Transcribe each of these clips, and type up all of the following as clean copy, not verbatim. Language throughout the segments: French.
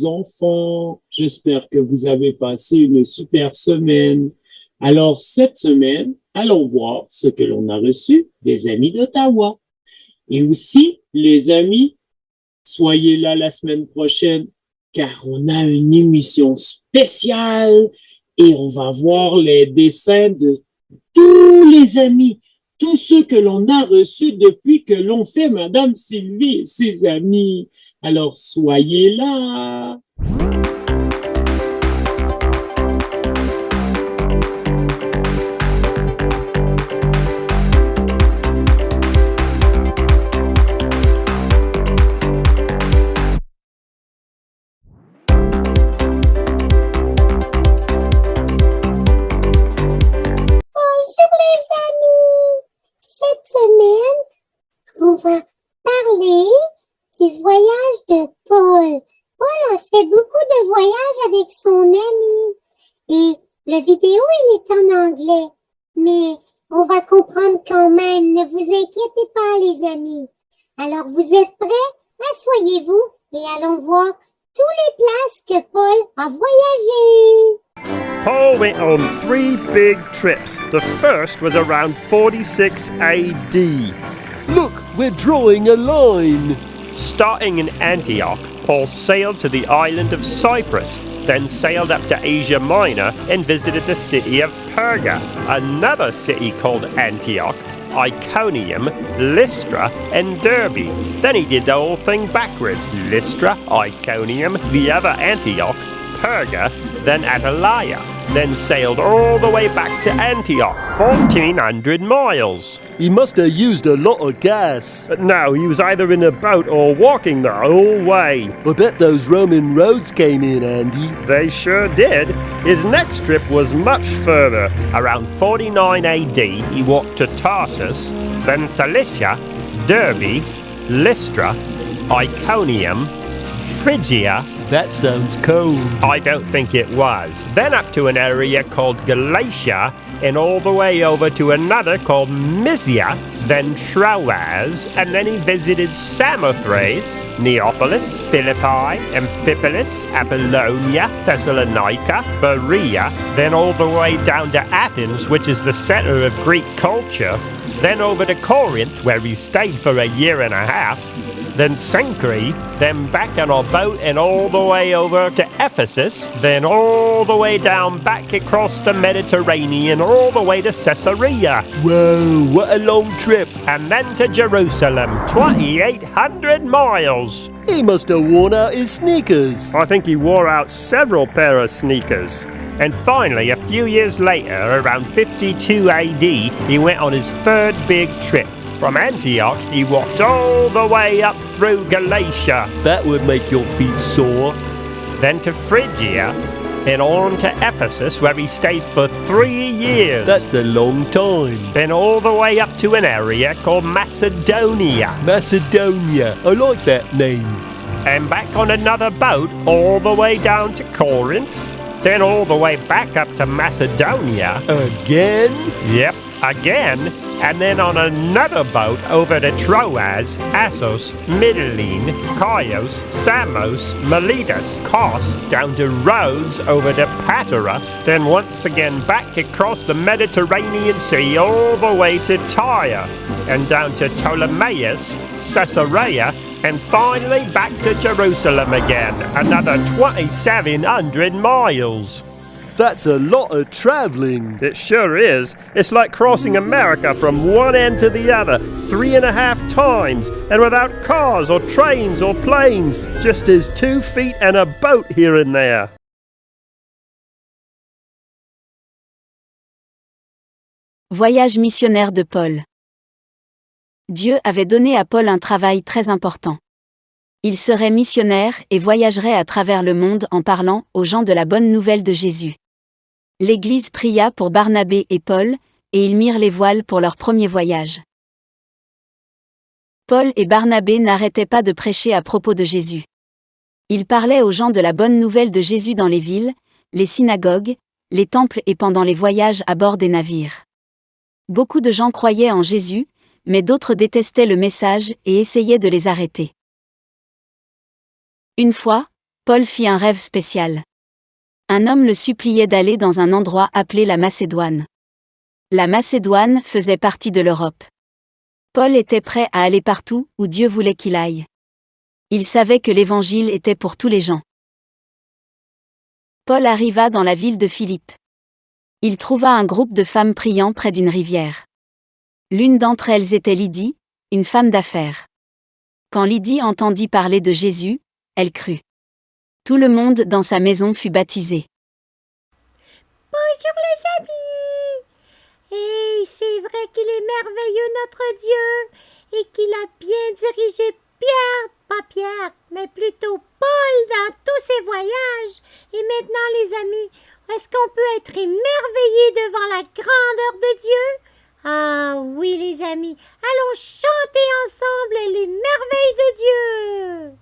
mes enfants. J'espère que vous avez passé une super semaine. Alors, cette semaine, allons voir ce que l'on a reçu des amis d'Ottawa. Et aussi, les amis, soyez là la semaine prochaine car on a une émission spéciale et on va voir les dessins de tous les amis, tous ceux que l'on a reçus depuis que l'on fait Madame Sylvie et ses amis. Alors, soyez là. Bonjour les amis! Cette semaine, on va parler du voyage de Paul. Paul a fait beaucoup de voyages avec son ami et la vidéo elle est en anglais, mais on va comprendre quand même, ne vous inquiétez pas les amis. Alors vous êtes prêts? Asseyez-vous et allons voir toutes les places que Paul a voyagées. Paul went on 3 big trips. The first was around 46 AD. Look, we're drawing a line. Starting in Antioch, Paul sailed to the island of Cyprus, then sailed up to Asia Minor and visited the city of Perga, another city called Antioch, Iconium, Lystra, and Derbe. Then he did the whole thing backwards. Lystra, Iconium, the other Antioch, Perga, then Attalia, then sailed all the way back to Antioch, 1,400 miles. He must have used a lot of gas. But no, he was either in a boat or walking the whole way. I bet those Roman roads came in handy. They sure did. His next trip was much further. Around 49 AD, he walked to Tarsus, then Cilicia, Derbe, Lystra, Iconium, Phrygia. That sounds cold. I don't think it was. Then up to an area called Galatia, and all the way over to another called Mysia, then Troas, and then he visited Samothrace, Neapolis, Philippi, Amphipolis, Apollonia, Thessalonica, Berea, then all the way down to Athens, which is the center of Greek culture, then over to Corinth, where he stayed for a year and a half, then Cenchreae, then back on a boat and all the way over to Ephesus, then all the way down back across the Mediterranean, all the way to Caesarea. Whoa, what a long trip. And then to Jerusalem, 2,800 miles. He must have worn out his sneakers. I think he wore out several pair of sneakers. And finally, a few years later, around 52 AD, he went on his third big trip. From Antioch, he walked all the way up through Galatia. That would make your feet sore. Then to Phrygia, and on to Ephesus, where he stayed for 3 years. That's a long time. Then all the way up to an area called Macedonia. Macedonia, I like that name. And back on another boat all the way down to Corinth. Then all the way back up to Macedonia. Again? Yep, again. And then on another boat over to Troas, Assos, Mytilene, Chios, Samos, Miletus, Kos, down to Rhodes, over to Patara, then once again back across the Mediterranean Sea all the way to Tyre, and down to Ptolemais, Caesarea, and finally back to Jerusalem again, another 2,700 miles. That's a lot of traveling. It sure is. It's like crossing America from one end to the other 3.5 times, and without cars or trains or planes, just his 2 feet and a boat here and there. Voyage missionnaire de Paul. Dieu avait donné à Paul un travail très important. Il serait missionnaire et voyagerait à travers le monde en parlant aux gens de la bonne nouvelle de Jésus. L'Église pria pour Barnabé et Paul, et ils mirent les voiles pour leur premier voyage. Paul et Barnabé n'arrêtaient pas de prêcher à propos de Jésus. Ils parlaient aux gens de la bonne nouvelle de Jésus dans les villes, les synagogues, les temples et pendant les voyages à bord des navires. Beaucoup de gens croyaient en Jésus, mais d'autres détestaient le message et essayaient de les arrêter. Une fois, Paul fit un rêve spécial. Un homme le suppliait d'aller dans un endroit appelé la Macédoine. La Macédoine faisait partie de l'Europe. Paul était prêt à aller partout où Dieu voulait qu'il aille. Il savait que l'Évangile était pour tous les gens. Paul arriva dans la ville de Philippe. Il trouva un groupe de femmes priant près d'une rivière. L'une d'entre elles était Lydie, une femme d'affaires. Quand Lydie entendit parler de Jésus, elle crut. Tout le monde dans sa maison fut baptisé. Bonjour les amis! Et c'est vrai qu'il est merveilleux notre Dieu et qu'il a bien dirigé Pierre, mais plutôt Paul dans tous ses voyages. Et maintenant les amis, est-ce qu'on peut être émerveillé devant la grandeur de Dieu? Ah oui les amis, allons chanter ensemble les merveilles de Dieu!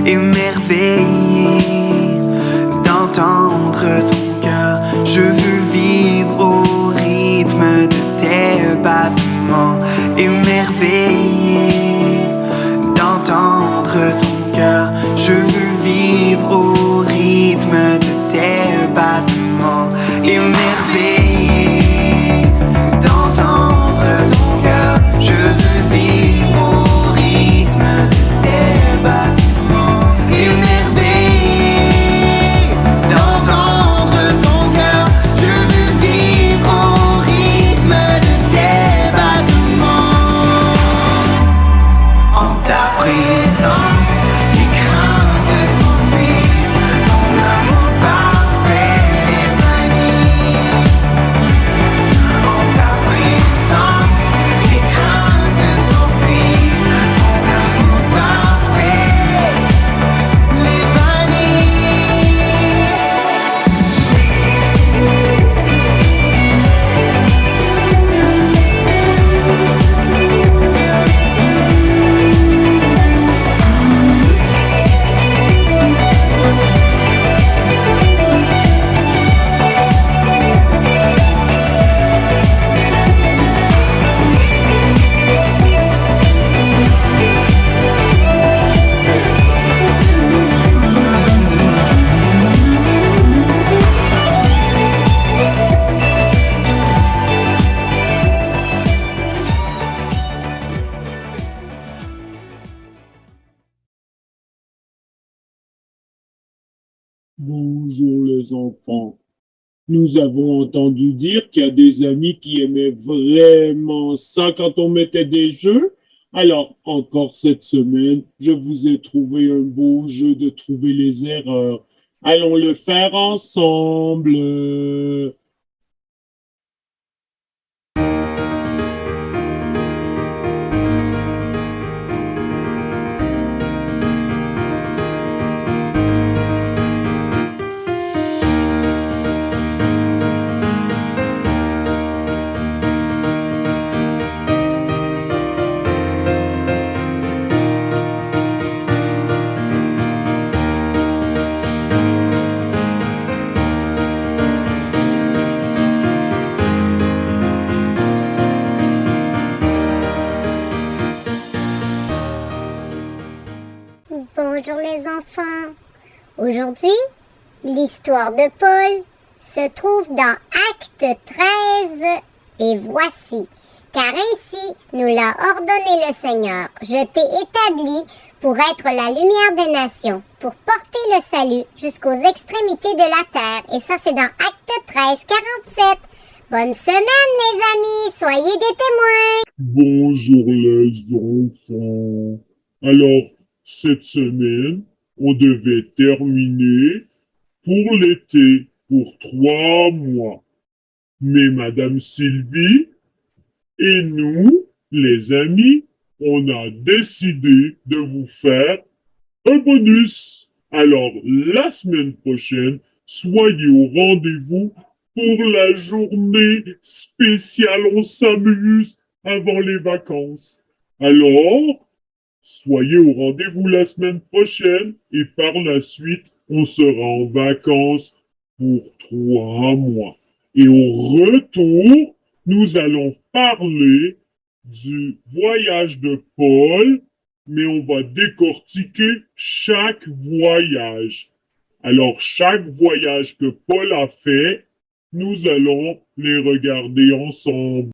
Émerveillé d'entendre ton cœur, je veux vivre au rythme de tes battements. Émerveillé d'entendre ton cœur, je veux vivre au rythme de tes battements. Émerveillé d'entendre ton cœur, je veux vivre au rythme de tes battements. Bonjour les enfants. Nous avons entendu dire qu'il y a des amis qui aimaient vraiment ça quand on mettait des jeux. Alors, encore cette semaine, je vous ai trouvé un beau jeu de trouver les erreurs. Allons le faire ensemble. Bonjour les enfants. Aujourd'hui, l'histoire de Paul se trouve dans Acte 13 et voici. Car ainsi nous l'a ordonné le Seigneur. Je t'ai établi pour être la lumière des nations, pour porter le salut jusqu'aux extrémités de la terre. Et ça, c'est dans Acte 13, 47. Bonne semaine les amis, soyez des témoins. Bonjour les enfants. Alors, cette semaine, on devait terminer pour l'été, pour 3 mois. Mais Madame Sylvie et nous, les amis, on a décidé de vous faire un bonus. Alors, la semaine prochaine, soyez au rendez-vous pour la journée spéciale. On s'amuse avant les vacances. Alors, soyez au rendez-vous la semaine prochaine et par la suite, on sera en vacances pour 3 mois. Et au retour, nous allons parler du voyage de Paul, mais on va décortiquer chaque voyage. Alors, chaque voyage que Paul a fait, nous allons les regarder ensemble.